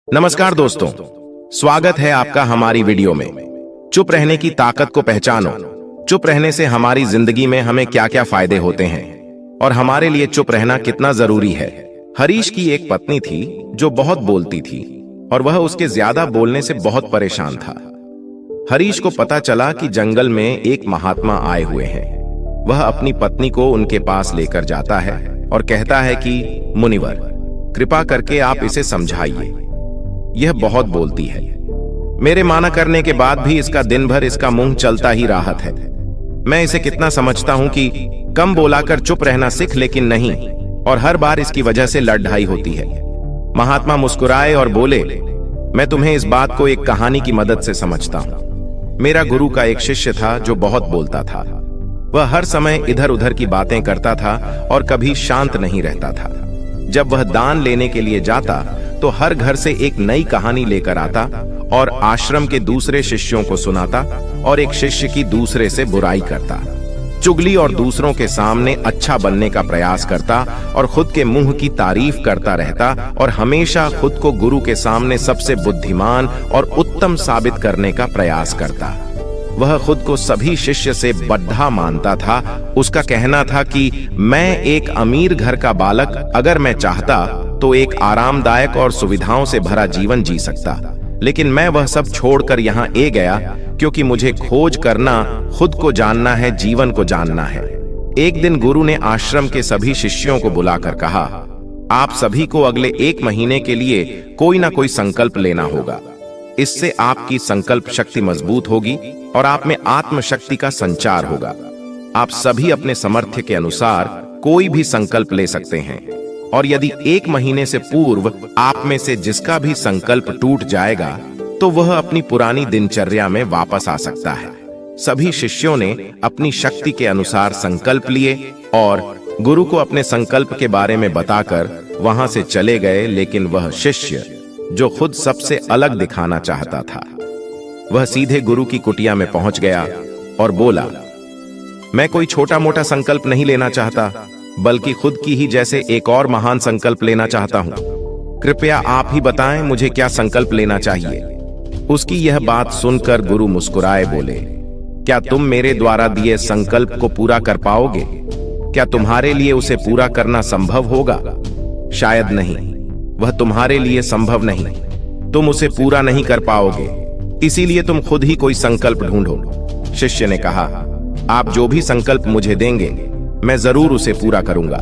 नमस्कार दोस्तों, स्वागत है आपका हमारी वीडियो में। चुप रहने की ताकत को पहचानो। चुप रहने से हमारी जिंदगी में हमें क्या क्या फायदे होते हैं और हमारे लिए चुप रहना कितना जरूरी है। हरीश की एक पत्नी थी जो बहुत बोलती थी और वह उसके ज्यादा बोलने से बहुत परेशान था। हरीश को पता चला कि जंगल में एक महात्मा आए हुए हैं। वह अपनी पत्नी को उनके पास लेकर जाता है और कहता है कि मुनिवर, कृपा करके आप इसे समझाइए, यह बहुत बोलती है। मेरे माना करने के बाद भी इसका दिन भर इसका मुंह चलता ही राहत है। मैं इसे कितना समझता हूं कि कम बोलाकर चुप रहना सीख, लेकिन नहीं, और हर बार इसकी वजह से लड़ाई होती है। महात्मा मुस्कुराए और बोले, मैं तुम्हें इस बात को एक कहानी की मदद से समझता हूं। मेरा गुरु का एक शिष्य था जो बहुत बोलता था। वह हर समय इधर उधर की बातें करता था और कभी शांत नहीं रहता था। जब वह दान लेने के लिए जाता तो हर घर से एक नई कहानी लेकर आता और आश्रम के दूसरे शिष्यों को सुनाता और एक शिष्य की दूसरे से बुराई करता, चुगली और दूसरों के सामने अच्छा बनने का प्रयास करता और खुद के मुंह की तारीफ करता रहता और हमेशा खुद को गुरु के सामने सबसे बुद्धिमान और उत्तम साबित करने का प्रयास करता। वह खुद को सभी शिष्य से बड़ा मानता था। उसका कहना था कि मैं एक अमीर घर का बालक, अगर मैं चाहता तो एक आरामदायक और सुविधाओं से भरा जीवन जी सकता, लेकिन मैं वह सब छोड़कर यहाँ ए गया क्योंकि मुझे खोज करना, खुद को जानना है, जीवन को जानना है। एक दिन गुरु ने आश्रम के सभी शिष्यों को बुलाकर कहा, आप सभी को अगले 1 महीने के लिए कोई ना कोई संकल्प लेना होगा। इससे आपकी संकल्प शक्ति मजबूत होगी और आप में आत्मशक्ति का संचार होगा। आप सभी अपने सामर्थ्य के अनुसार कोई भी संकल्प ले सकते हैं, और यदि 1 महीने से पूर्व आप में से जिसका भी संकल्प टूट जाएगा तो वह अपनी पुरानी दिनचर्या में वापस आ सकता है। सभी शिष्यों ने अपनी शक्ति के अनुसार संकल्प लिए और गुरु को अपने संकल्प के बारे में बताकर वहां से चले गए। लेकिन वह शिष्य जो खुद सबसे अलग दिखाना चाहता था, वह सीधे गुरु की कुटिया में पहुंच गया और बोला, मैं कोई छोटा मोटा संकल्प नहीं लेना चाहता, बल्कि खुद की ही जैसे एक और महान संकल्प लेना चाहता हूं। कृपया आप ही बताएं मुझे क्या संकल्प लेना चाहिए। उसकी यह बात सुनकर गुरु मुस्कुराए बोले, क्या तुम मेरे द्वारा दिए संकल्प को पूरा कर पाओगे? क्या तुम्हारे लिए उसे पूरा करना संभव होगा? शायद नहीं, वह तुम्हारे लिए संभव नहीं। तुम उसे पूरा नहीं कर पाओगे, इसीलिए तुम खुद ही कोई संकल्प ढूंढो। शिष्य ने कहा, आप जो भी संकल्प मुझे देंगे मैं जरूर उसे पूरा करूंगा।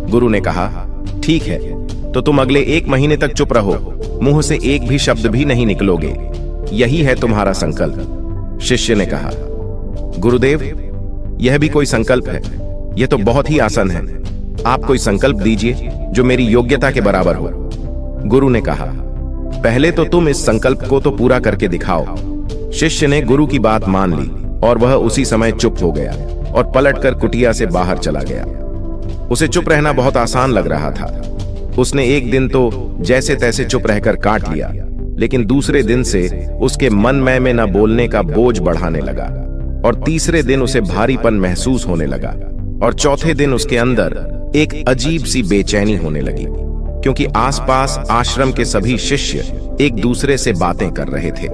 गुरु ने कहा, ठीक है, तो तुम अगले 1 महीने तक चुप रहो, मुंह से एक भी शब्द भी नहीं निकलोगे। यही है तुम्हारा संकल्प। शिष्य ने कहा, गुरुदेव, यह भी कोई संकल्प है? यह तो बहुत ही आसान है। आप कोई संकल्प दीजिए जो मेरी योग्यता के बराबर हो। गुरु ने कहा, पहले तो तुम इस संकल्प को तो पूरा करके दिखाओ। शिष्य ने गुरु की बात मान ली और वह उसी समय चुप हो गया और पलटकर कुटिया से बाहर चला गया। उसे चुप रहना बहुत आसान लग रहा था। उसने एक दिन तो जैसे तैसे चुप रहकर काट लिया, लेकिन दूसरे दिन से उसके मन में न बोलने का बोझ बढ़ाने लगा, और तीसरे दिन उसे भारीपन महसूस होने लगा, और चौथे दिन उसके अंदर एक अजीब सी बेचैनी होने लगी, क्योंकि आसपास आश्रम के सभी शिष्य एक दूसरे से बातें कर रहे थे।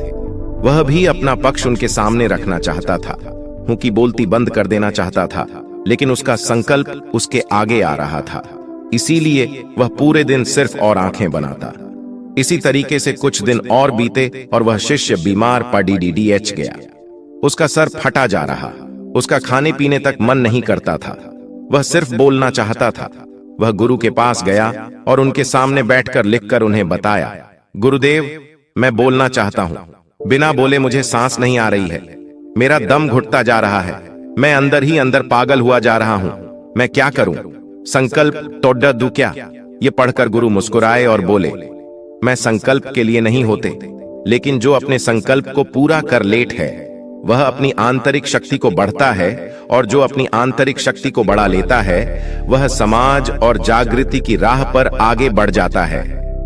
वह भी अपना पक्ष उनके सामने रखना चाहता था, उनकी बोलती बंद कर देना चाहता था, लेकिन उसका संकल्प उसके आगे आ रहा था, इसीलिए वह पूरे दिन सिर्फ और आंखें बनाता। इसी तरीके से कुछ दिन और बीते और वह शिष्य बीमार पड़ीडीएच गया। उसका सर फटा जा रहा, उसका खाने पीने तक मन नहीं करता था, वह सिर्फ बोलना चाहता था। वह गुरु के पास गया और उनके सामने बैठकर लिखकर उन्हें बताया, गुरुदेव, मैं बोलना चाहता हूं, बिना बोले मुझे सांस नहीं आ रही है, मेरा दम घुटता जा रहा है, मैं अंदर ही अंदर पागल हुआ जा रहा हूं, मैं क्या करूं? संकल्प तोड़ दूं क्या? ये पढ़कर गुरु मुस्कुराए और बोले, मैं संकल्प के लिए नहीं होते, लेकिन जो अपने संकल्प को पूरा कर लेट है वह अपनी आंतरिक शक्ति को बढ़ता है, और जो अपनी आंतरिक शक्ति को बढ़ा लेता है वह समाज और जागृति की राह पर आगे बढ़ जाता है।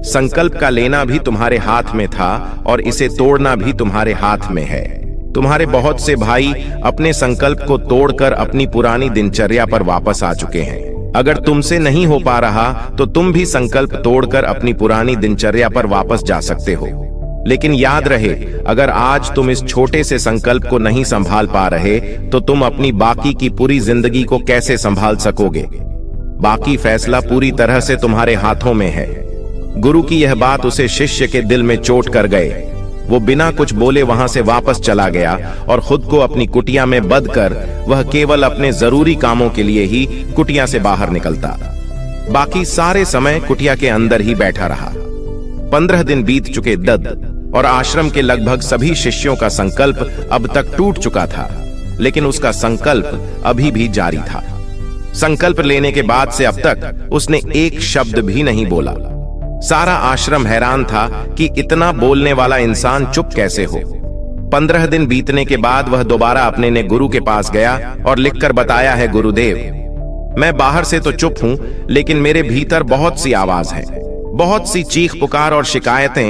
संकल्प का लेना भी तुम्हारे हाथ में था और इसे तोड़ना भी तुम्हारे हाथ में है। तुम्हारे बहुत से भाई अपने संकल्प को तोड़कर अपनी पुरानी दिनचर्या पर वापस आ चुके हैं। अगर तुमसे नहीं हो पा रहा तो तुम भी संकल्प तोड़कर अपनी पुरानी दिनचर्या पर वापस जा सकते हो। लेकिन याद रहे, अगर आज तुम इस छोटे से संकल्प को नहीं संभाल पा रहे तो तुम अपनी बाकी की पूरी जिंदगी को कैसे संभाल सकोगे? बाकी फैसला पूरी तरह से तुम्हारे हाथों में है। गुरु की यह बात उसे शिष्य के दिल में चोट कर गए। वो बिना कुछ बोले वहां से वापस चला गया और खुद को अपनी कुटिया में बंद कर वह केवल अपने जरूरी कामों के लिए ही कुटिया से बाहर निकलता। बाकी सारे समय कुटिया के अंदर ही बैठा रहा। 15 दिन बीत चुके दत्त और आश्रम के लगभग सभी शिष्यों का संकल्प अब तक टूट चुका था, लेकिन उसका संकल्प अभी भी जारी था। संकल्प लेने के बाद से अब तक उसने एक शब्द भी नहीं बोला। सारा आश्रम हैरान था कि इतना बोलने वाला इंसान चुप कैसे हो। 15 दिन बीतने के बाद वह दोबारा अपने ने गुरु के पास गया और लिखकर बताया है, गुरुदेव, मैं बाहर से तो चुप हूं, लेकिन मेरे भीतर बहुत सी आवाज है, बहुत सी चीख पुकार और शिकायतें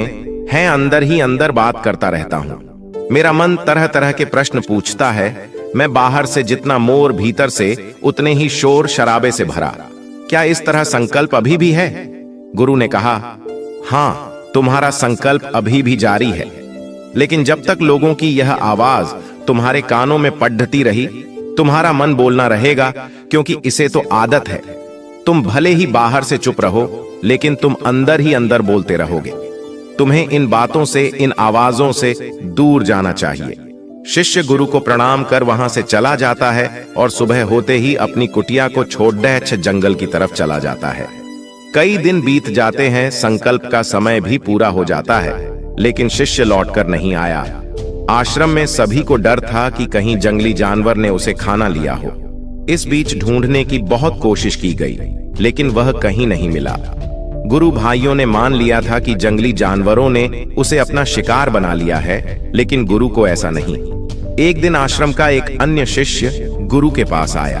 हैं। अंदर ही अंदर बात करता रहता हूं। मेरा मन तरह तरह के प्रश्न पूछता है। मैं बाहर से जितना मोर, भीतर से उतने ही शोर शराबे से भरा। क्या इस तरह संकल्प अभी भी है? गुरु ने कहा, हां, तुम्हारा संकल्प अभी भी जारी है, लेकिन जब तक लोगों की यह आवाज तुम्हारे कानों में पढ़ती रही, तुम्हारा मन बोलना रहेगा, क्योंकि इसे तो आदत है। तुम भले ही बाहर से चुप रहो, लेकिन तुम अंदर ही अंदर बोलते रहोगे। तुम्हें इन बातों से, इन आवाजों से दूर जाना चाहिए। शिष्य गुरु को प्रणाम कर वहां से चला जाता है और सुबह होते ही अपनी कुटिया को छोड़ डैच जंगल की तरफ चला जाता है। कई दिन बीत जाते हैं, संकल्प का समय भी पूरा हो जाता है, लेकिन शिष्य लौटकर नहीं आया। आश्रम में सभी को डर था कि कहीं जंगली जानवर ने उसे खाना लिया हो। इस बीच ढूंढने की बहुत कोशिश की गई, लेकिन वह कहीं नहीं मिला। गुरु भाइयों ने मान लिया था कि जंगली जानवरों ने उसे अपना शिकार बना लिया है, लेकिन गुरु को ऐसा नहीं। एक दिन आश्रम का एक अन्य शिष्य गुरु के पास आया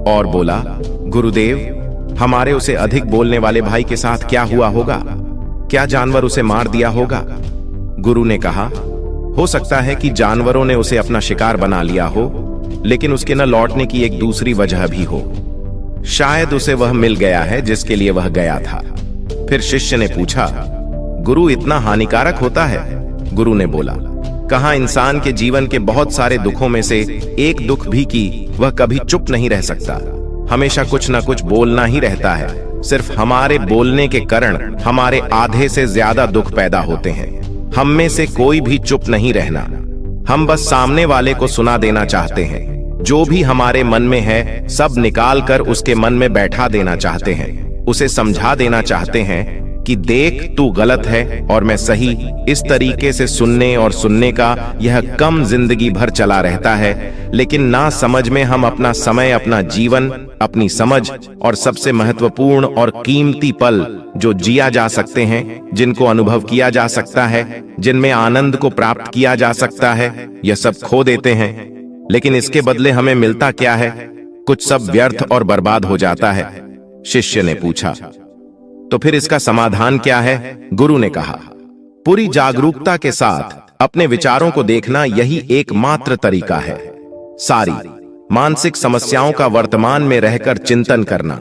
और बोला, गुरुदेव, हमारे उसे अधिक बोलने वाले भाई के साथ क्या हुआ होगा? क्या जानवर उसे मार दिया होगा? गुरु ने कहा, हो सकता है कि जानवरों ने उसे अपना शिकार बना लिया हो, लेकिन उसके न लौटने की एक दूसरी वजह भी हो। शायद उसे वह मिल गया है जिसके लिए वह गया था। फिर शिष्य ने पूछा, गुरु, इतना हानिकारक होता है? गुरु ने बोला, कहां इंसान के जीवन के बहुत सारे दुखों में से एक दुख भी कि वह कभी चुप नहीं रह सकता। हमेशा कुछ ना कुछ बोलना ही रहता है। सिर्फ हमारे बोलने के कारण हमारे आधे से ज्यादा दुख पैदा होते हैं। हम में से कोई भी चुप नहीं रहना। हम बस सामने वाले को सुना देना चाहते हैं। जो भी हमारे मन में है सब निकाल कर उसके मन में बैठा देना चाहते हैं। उसे समझा देना चाहते हैं कि देख, तू गलत है और मैं सही। इस तरीके से सुनने और सुनने का यह कम जिंदगी भर चला रहता है, लेकिन ना समझ में हम अपना समय, अपना जीवन, अपनी समझ और सबसे महत्वपूर्ण और कीमती पल जो जिया जा सकते हैं, जिनको अनुभव किया जा सकता है, जिनमें आनंद को प्राप्त किया जा सकता है, यह सब खो देते हैं। लेकिन इसके बदले हमें मिलता क्या है? कुछ सब व्यर्थ और बर्बाद हो जाता है। शिष्य ने पूछा, तो फिर इसका समाधान क्या है? गुरु ने कहा, पूरी जागरूकता के साथ अपने विचारों को देखना यही एकमात्र तरीका है। सारी मानसिक समस्याओं का वर्तमान में रहकर चिंतन करना,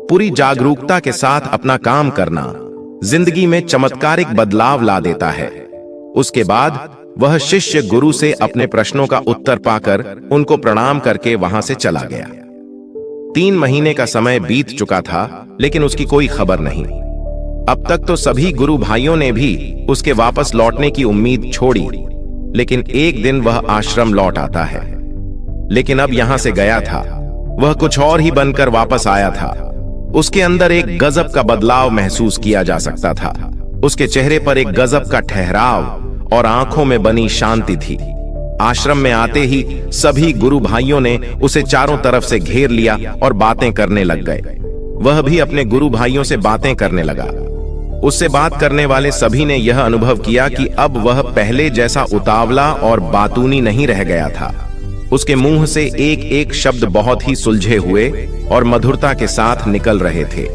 पूरी जागरूकता के साथ अपना काम करना जिंदगी में चमत्कारिक बदलाव ला देता है। उसके बाद वह शिष्य गुरु से अपने प्रश्नों का उत्तर पाकर उनको प्रणाम करके वहां से चला गया। 3 महीने का समय बीत चुका था, लेकिन उसकी कोई खबर नहीं। अब तक तो सभी गुरु भाइयों ने भी उसके वापस लौटने की उम्मीद छोड़ी, लेकिन एक दिन वह आश्रम लौट आता है। लेकिन अब यहां से गया था, वह कुछ और ही बनकर वापस आया था। उसके अंदर एक गजब का बदलाव महसूस किया जा सकता था। उसके चेहरे पर एक गजब का ठहराव और आंखों में बनी शांति थी। आश्रम में आते ही सभी गुरु भाइयों ने उसे चारों तरफ से घेर लिया और बातें करने लग गए। वह भी अपने गुरु भाइयों से बातें करने लगा। उससे बात करने वाले सभी ने यह अनुभव किया कि अब वह पहले जैसा उतावला और बातूनी नहीं रह गया था। उसके मुंह से एक एक शब्द बहुत ही सुलझे हुए और मधुरता के साथ निकल रहे थे।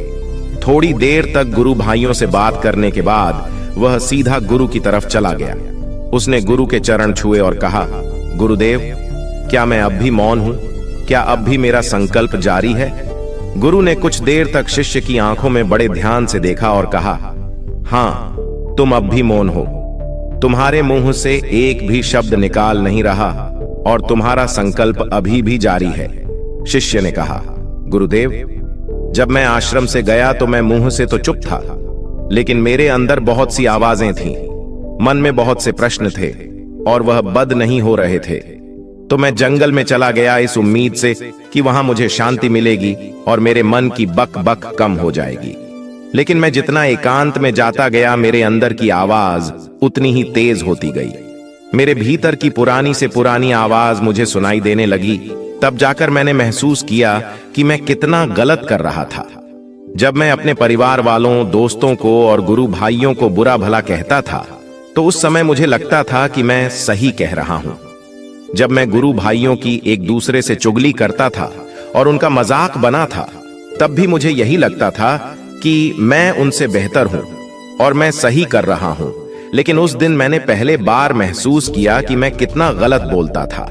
थोड़ी देर तक गुरु भाइयों से बात करने के बाद वह सीधा गुरु की तरफ चला गया। उसने गुरु के चरण छुए और कहा, गुरुदेव, क्या मैं अब भी मौन हूं? क्या अब भी मेरा संकल्प जारी है? गुरु ने कुछ देर तक शिष्य की आंखों में बड़े ध्यान से देखा और कहा, हां, तुम अब भी मौन हो। तुम्हारे मुंह से एक भी शब्द निकाल नहीं रहा और तुम्हारा संकल्प अभी भी जारी है। शिष्य ने कहा, गुरुदेव, जब मैं आश्रम से गया तो मैं मुंह से तो चुप था, लेकिन मेरे अंदर बहुत सी आवाजें थीं, मन में बहुत से प्रश्न थे और वह बंद नहीं हो रहे थे। तो मैं जंगल में चला गया इस उम्मीद से कि वहां मुझे शांति मिलेगी और मेरे मन की बक बक कम हो जाएगी। लेकिन मैं जितना एकांत में जाता गया, मेरे अंदर की आवाज उतनी ही तेज होती गई। मेरे भीतर की पुरानी से पुरानी आवाज मुझे सुनाई देने लगी। तब जाकर मैंने महसूस किया कि मैं कितना गलत कर रहा था। जब मैं अपने परिवार वालों, दोस्तों को और गुरु भाइयों को बुरा भला कहता था, तो उस समय मुझे लगता था कि मैं सही कह रहा हूं। जब मैं गुरु भाइयों की एक दूसरे से चुगली करता था और उनका मजाक बना था, तब भी मुझे यही लगता था कि मैं उनसे बेहतर हूं और मैं सही कर रहा हूं। लेकिन उस दिन मैंने पहले बार महसूस किया कि मैं कितना गलत बोलता था।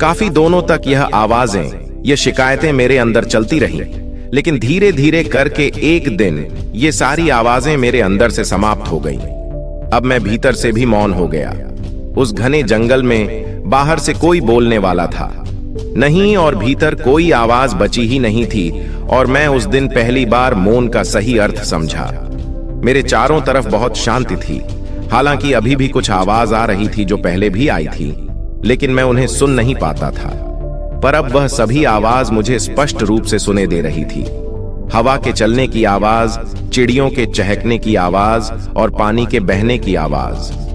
काफी दिनों तक यह आवाजें, ये शिकायतें मेरे अंदर चलती रहीं, लेकिन धीरे धीरे करके एक दिन ये सारी आवाजें मेरे अंदर से समाप्त हो गईं। अब मैं भीतर से भी मौन हो गया। उस घने जंगल में बाहर से कोई बोलने वाला था नहीं और भीतर कोई आवाज बची ही नहीं थी और मैं उस दिन पहली बार मौन का सही अर्थ समझा। मेरे चारों तरफ बहुत शांति थी। हालांकि अभी भी कुछ आवाज आ रही थी जो पहले भी आई थी, लेकिन मैं उन्हें सुन नहीं पाता था। पर अब वह सभी आवाज मुझे स्पष्ट रूप से सुने दे रही थी। हवा के चलने की आवाज, चिड़ियों के चहकने की आवाज और पानी के बहने की आवाज,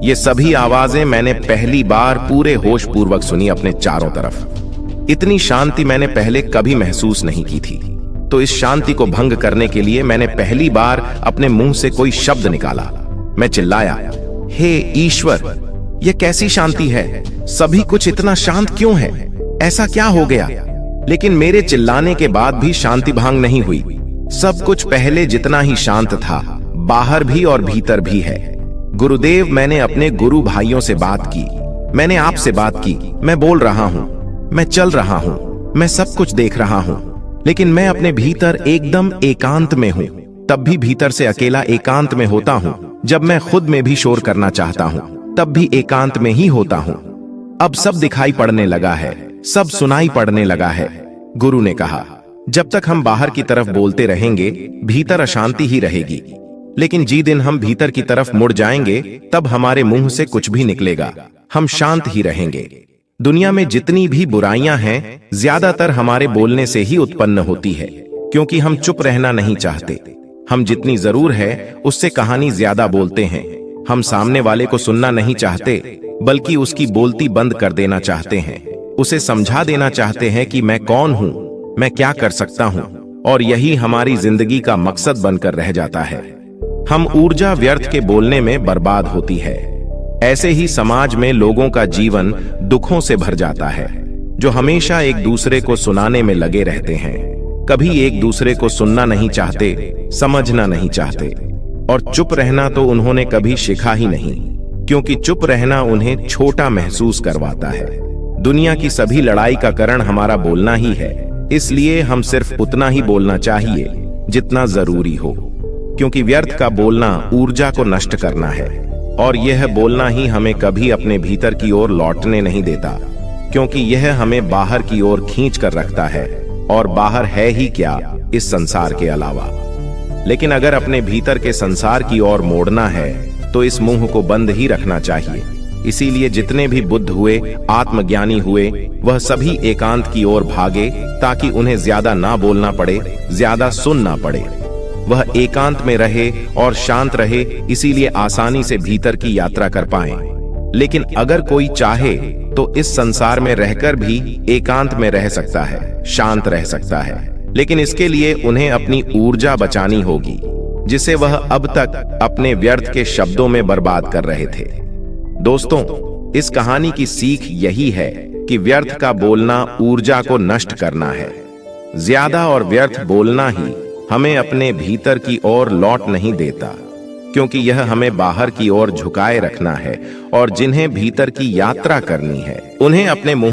ये सभी आवाजें मैंने पहली बार पूरे होश पूर्वक सुनी अपने चारों तरफ। इतनी शांति मैंने पहले कभी महसूस नहीं की थी। तो इस शांति को भंग करने के लिए मैंने पहली बार अपने मुंह से कोई शब्द निकाला। मैं चिल्लाया, हे ईश्वर, यह कैसी शांति है? सभी कुछ इतना शांत क्यों है? ऐसा क्या हो गया? लेकिन मेरे चिल्लाने के बाद भी शांति भंग नहीं हुई। सब कुछ पहले जितना ही शांत था, बाहर भी और भीतर भी है। गुरुदेव, मैंने अपने गुरु भाइयों से बात की, मैंने आपसे बात की। मैं बोल रहा हूं, मैं चल रहा हूं, मैं सब कुछ देख रहा हूं, लेकिन मैं अपने भीतर एकदम एकांत में हूं। तब भी भीतर से अकेला एकांत में होता हूं। जब मैं खुद में भी शोर करना चाहता हूं, तब भी एकांत में ही होता हूं। अब सब दिखाई पड़ने लगा है, सब सुनाई पड़ने लगा है। गुरु ने कहा, जब तक हम बाहर की तरफ बोलते रहेंगे, भीतर अशांति ही रहेगी। लेकिन जिस दिन हम भीतर की तरफ मुड़ जाएंगे, तब हमारे मुंह से कुछ भी निकलेगा, हम शांत ही रहेंगे। दुनिया में जितनी भी बुराइयां हैं, ज्यादातर हमारे बोलने से ही उत्पन्न होती है, क्योंकि हम चुप रहना नहीं चाहते। हम जितनी जरूर है उससे कहानी ज्यादा बोलते हैं। हम सामने वाले को सुनना नहीं चाहते, बल्कि उसकी बोलती बंद कर देना चाहते हैं। उसे समझा देना चाहते हैं कि मैं कौन हूं, मैं क्या कर सकता हूं, और यही हमारी जिंदगी का मकसद बनकर रह जाता है। हम ऊर्जा व्यर्थ के बोलने में बर्बाद होती है। ऐसे ही समाज में लोगों का जीवन दुखों से भर जाता है, जो हमेशा एक दूसरे को सुनाने में लगे रहते हैं। कभी एक दूसरे को सुनना नहीं चाहते, समझना नहीं चाहते, और चुप रहना तो उन्होंने कभी सीखा ही नहीं, क्योंकि चुप रहना उन्हें छोटा महसूस करवाता है। दुनिया की सभी लड़ाई का कारण हमारा बोलना ही है, इसलिए हम सिर्फ उतना ही बोलना चाहिए जितना जरूरी हो, क्योंकि व्यर्थ का बोलना ऊर्जा को नष्ट करना है, और यह बोलना ही हमें कभी अपने भीतर की ओर लौटने नहीं देता, क्योंकि यह हमें बाहर की ओर खींच कर रखता है, और बाहर है ही क्या इस संसार के अलावा। लेकिन अगर अपने भीतर के संसार की ओर मोड़ना है, तो इस मुंह को बंद ही रखना चाहिए। इसीलिए जितने भी बुद्ध हुए, आत्मज्ञानी हुए, वह सभी एकांत की ओर भागे, ताकि उन्हें ज्यादा ना बोलना पड़े, ज्यादा सुनना पड़े। वह एकांत में रहे और शांत रहे, इसीलिए आसानी से भीतर की यात्रा कर पाए। लेकिन अगर कोई चाहे तो इस संसार में रहकर भी एकांत में रह सकता है, शांत रह सकता है, लेकिन इसके लिए उन्हें अपनी ऊर्जा बचानी होगी, जिसे वह अब तक अपने व्यर्थ के शब्दों में बर्बाद कर रहे थे। दोस्तों, इस कहानी की सीख यही है कि व्यर्थ का बोलना ऊर्जा को नष्ट करना है। ज्यादा और व्यर्थ बोलना ही हमें अपने भीतर की ओर लौट नहीं देता, क्योंकि यह हमें बाहर की ओर झुकाए रखना है, और जिन्हें भीतर की यात्रा करनी है, उन्हें अपने मुंह